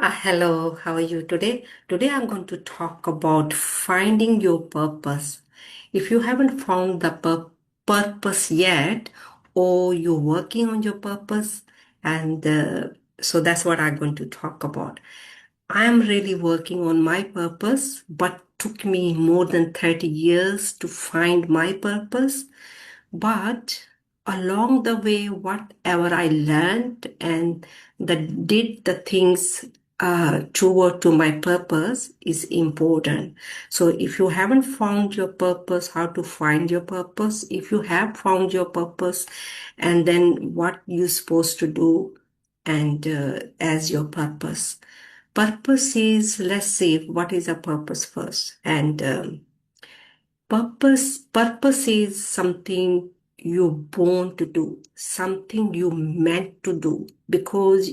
Hello, how are you today? Today I'm going to talk about finding your purpose. If you haven't found the purpose yet, or you're working on your purpose, and so that's what I'm going to talk about. I'm really working on my purpose, but took me more than 30 years to find my purpose. But along the way, whatever I learned and that did the things toward to my purpose is important. So if you haven't found your purpose, how to find your purpose? If you have found your purpose, and then what you're supposed to do and as your purpose. Purpose is, let's see, what is a purpose first? And purpose is something you're born to do, something you meant to do, because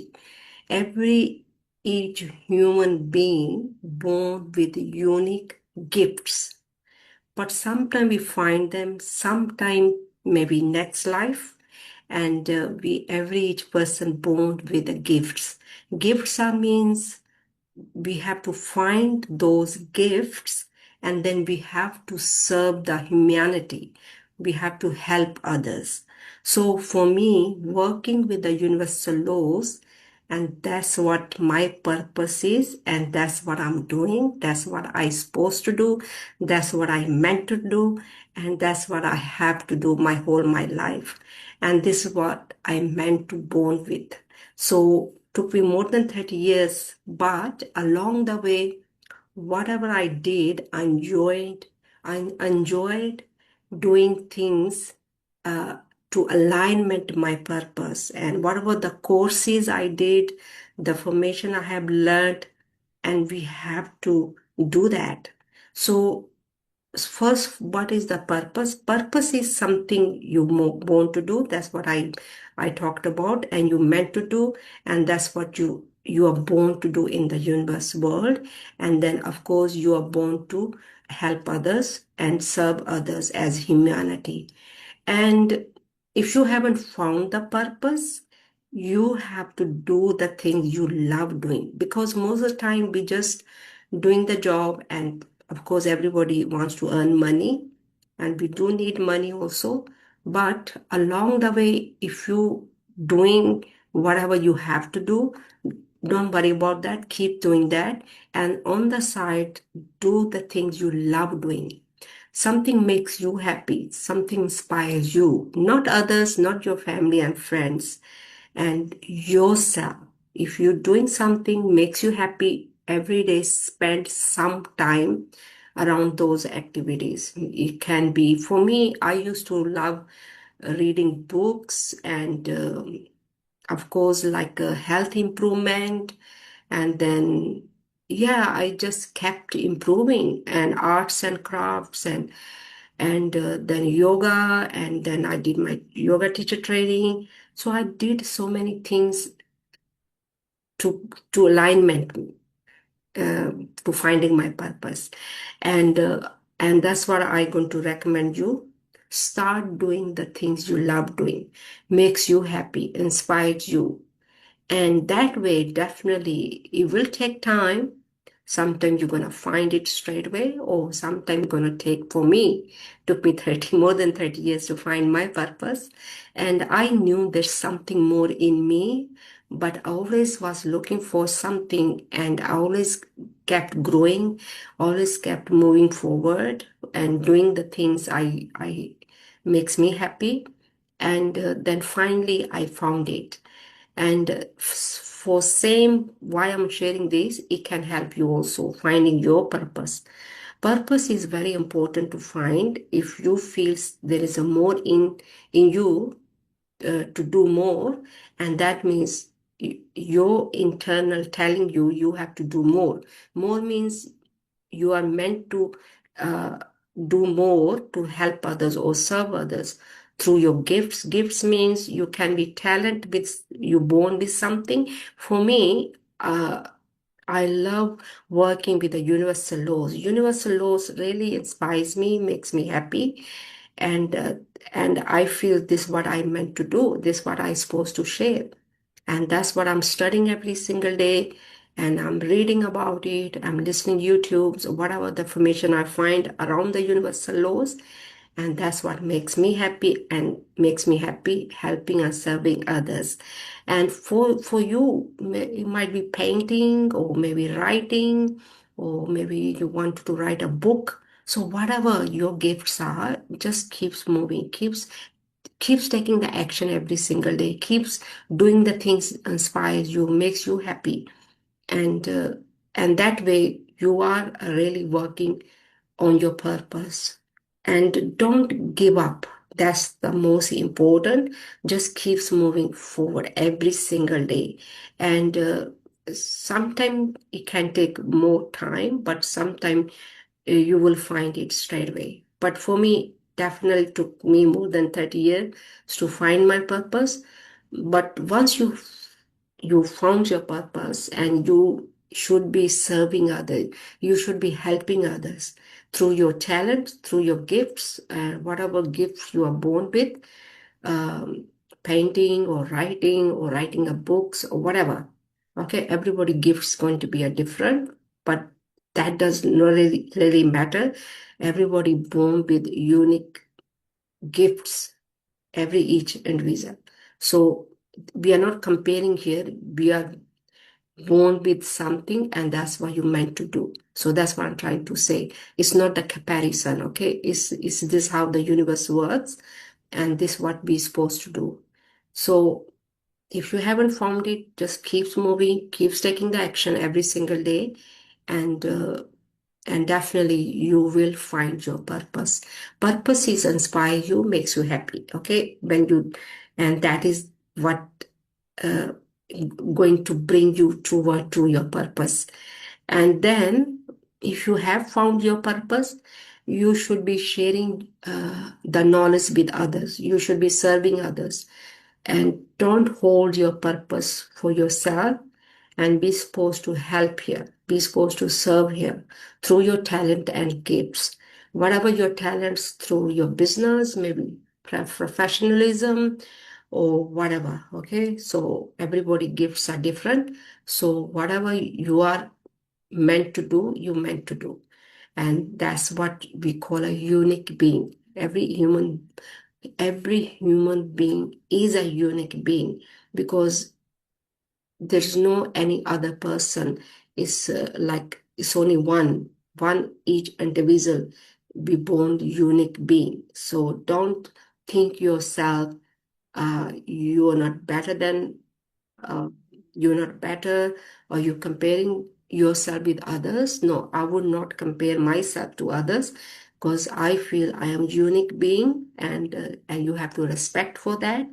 every each human being born with unique gifts. But sometimes we find them, sometime maybe next life, and we every each person born with the gifts. Gifts are means we have to find those gifts, and then we have to serve the humanity. We have to help others. So for me, working with the universal laws, and that's what my purpose is, and that's what I'm doing. That's what I supposed to do. That's what I meant to do, and that's what I have to do my life. And this is what I meant to born with. So took me more than 30 years, but along the way, whatever I did, I enjoyed doing things uh, to alignment my purpose. And whatever the courses I did, the formation I have learned, and we have to do that. So first, what is the purpose? Purpose is something you want to do. That's what I talked about, and you meant to do, and that's what you are born to do in the universe world. And then, of course, you are born to help others and serve others as humanity. And if you haven't found the purpose, you have to do the things you love doing, because most of the time we just doing the job, and of course everybody wants to earn money, and we do need money also. But along the way, if you doing whatever you have to do, don't worry about that, keep doing that, and on the side, do the things you love doing. Something makes you happy, something inspires you, not others, not your family and friends, and yourself. If you're doing something makes you happy every day, spend some time around those activities. It can be, for me, I used to love reading books, and of course, like health improvement. And then, yeah, I just kept improving, and arts and crafts, and then yoga, and then I did my yoga teacher training. So I did so many things to alignment, uh, to finding my purpose, and that's what I'm going to recommend you. Start doing the things you love doing, makes you happy, inspires you, and that way, definitely, it will take time. Sometimes you're going to find it straight away, or sometimes going to take, for me, took me 30, more than 30 years to find my purpose. And I knew there's something more in me, but I always was looking for something, and I always kept growing, always kept moving forward and doing the things I makes me happy. And then finally, I found it. And for same why I'm sharing this, it can help you also finding your purpose. Purpose is very important to find. If you feel there is a more in you, to do more, and that means your internal telling you you have to do more. More means you are meant to uh, do more to help others or serve others through your gifts. Gifts means you can be talent with, you born with something. For me, I love working with the universal laws. Universal laws really inspires me, makes me happy, and uh, and I feel this is what I meant to do. This is what I'm supposed to share, and that's what I'm studying every single day. and I'm reading about it, I'm listening YouTubes, whatever the information I find around the universal laws, and that's what makes me happy and makes me happy helping and serving others. And for you, it might be painting or maybe writing, or maybe you want to write a book. So whatever your gifts are, just keeps moving, keeps taking the action every single day, keeps doing the things inspires you, makes you happy, and uh, and that way you are really working on your purpose. And don't give up. That's the most important. Just keeps moving forward every single day. And sometimes it can take more time, but sometimes you will find it straight away. But for me, definitely took me more than 30 years to find my purpose. But once you found your purpose, and you should be serving others, you should be helping others through your talent, through your gifts, whatever gifts you are born with, um, painting or writing a books or whatever. Okay, everybody gifts going to be a different, but that does not really matter. Everybody born with unique gifts, every each individual. So we are not comparing here. We are born with something, and that's what you're meant to do. So that's what I'm trying to say. It's not the comparison, okay? Is this how the universe works? And this what we're supposed to do. So if you haven't found it, just keeps moving, keeps taking the action every single day, and definitely you will find your purpose. Purpose is inspire you, makes you happy. Okay, and that is what uh, going to bring you toward to your purpose. And then, if you have found your purpose, you should be sharing the knowledge with others. You should be serving others, and don't hold your purpose for yourself, and be supposed to help here, be supposed to serve here through your talent and gifts. Whatever your talents, through your business, maybe professionalism or whatever. Okay, so everybody gifts are different. So whatever you are meant to do, you meant to do. And that's what we call a unique being. Every human being is a unique being, because there's no any other person. It's like it's only one each individual be born unique being. So don't think yourself you are not better than uh, you're not better, or you're comparing yourself with others. No, I would not compare myself to others, because I feel I am unique being, and you have to respect for that.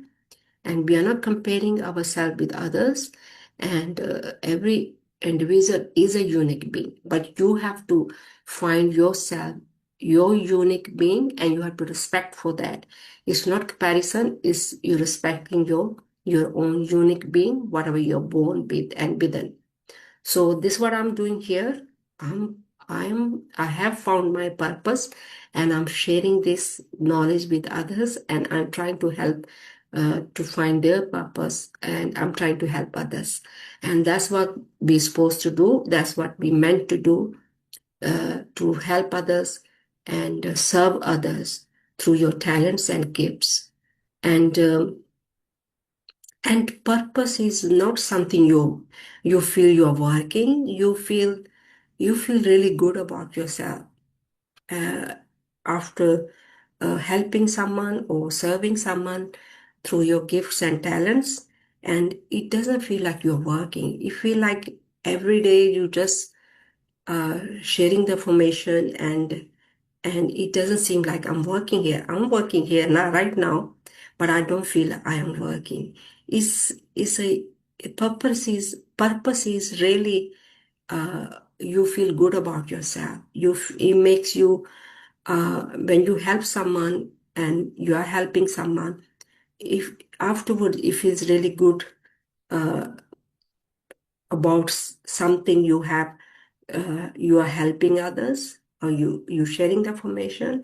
And we are not comparing ourselves with others, and every individual is a unique being, but you have to find yourself, your unique being, and you have to respect for that. It's not comparison, it's you respecting your own unique being, whatever you're born with and within. So this is what I'm doing here. I have found my purpose, and I'm sharing this knowledge with others, and I'm trying to help to find their purpose, and I'm trying to help others. And that's what we're supposed to do. That's what we meant to do, to help others and serve others through your talents and gifts. And purpose is not something you feel you're working. You feel really good about yourself uh, after helping someone or serving someone through your gifts and talents. And it doesn't feel like you're working. You feel like every day you just sharing the information, and it doesn't seem like I'm working here. I'm working here now, right now, but I don't feel I am working. Is a purpose is really you feel good about yourself. It makes you when you help someone and you are helping someone. If afterward it feels really good uh, about something you are helping others, or you sharing the information,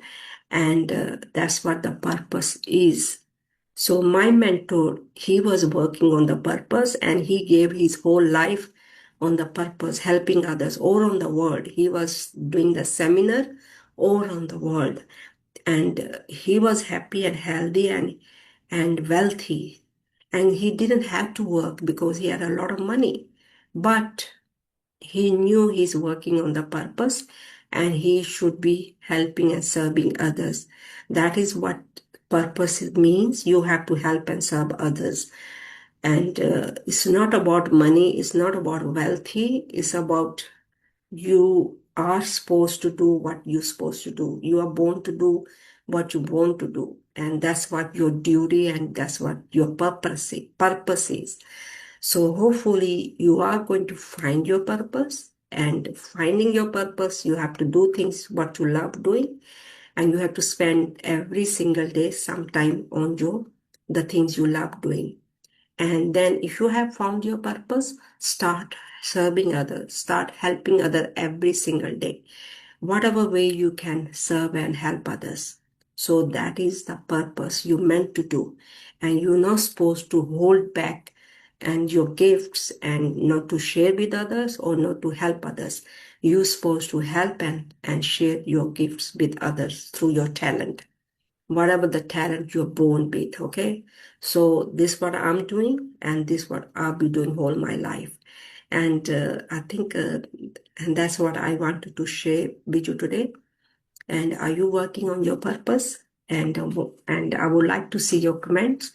and that's what the purpose is. So my mentor, he was working on the purpose, and he gave his whole life on the purpose, helping others all around the world. He was doing the seminar all around the world, and he was happy and healthy and wealthy, and he didn't have to work because he had a lot of money, but he knew he's working on the purpose and he should be helping and serving others. That is what purpose means. You have to help and serve others. And it's not about money, it's not about wealthy, it's about you are supposed to do what you're supposed to do. You are born to do what you're born to do. And that's what your duty and that's what your purpose is. So hopefully you are going to find your purpose. And finding your purpose, you have to do things what you love doing. And you have to spend every single day some time on the things you love doing. And then if you have found your purpose, start serving others, start helping others every single day. Whatever way you can serve and help others. So that is the purpose you meant to do. And you're not supposed to hold back and your gifts and not to share with others or not to help others. You're supposed to help and share your gifts with others through your talent, whatever the talent you're born with, okay? So this is what I'm doing, and this is what I'll be doing all my life. And I think, and that's what I wanted to share with you today. And are you working on your purpose? And I would like to see your comments.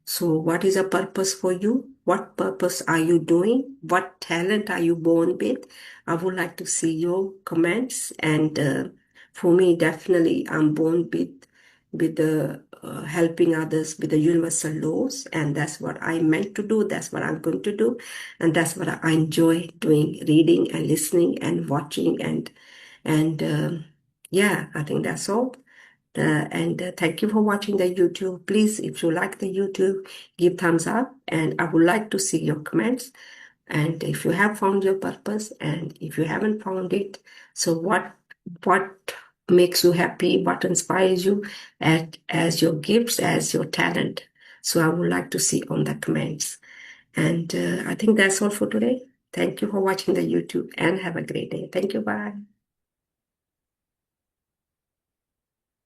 So, what is a purpose for you? What purpose are you doing? What talent are you born with? I would like to see your comments. And for me, definitely, I'm born with the helping others with the universal laws, and that's what I meant to do. That's what I'm going to do, and that's what I enjoy doing: reading and listening and watching and yeah, I think that's all. And thank you for watching the YouTube. Please, if you like the YouTube, give thumbs up. And I would like to see your comments. And if you have found your purpose, and if you haven't found it, so what makes you happy? What inspires you as your gifts, as your talent? So I would like to see on the comments. And I think that's all for today. Thank you for watching the YouTube and have a great day. Thank you. Bye.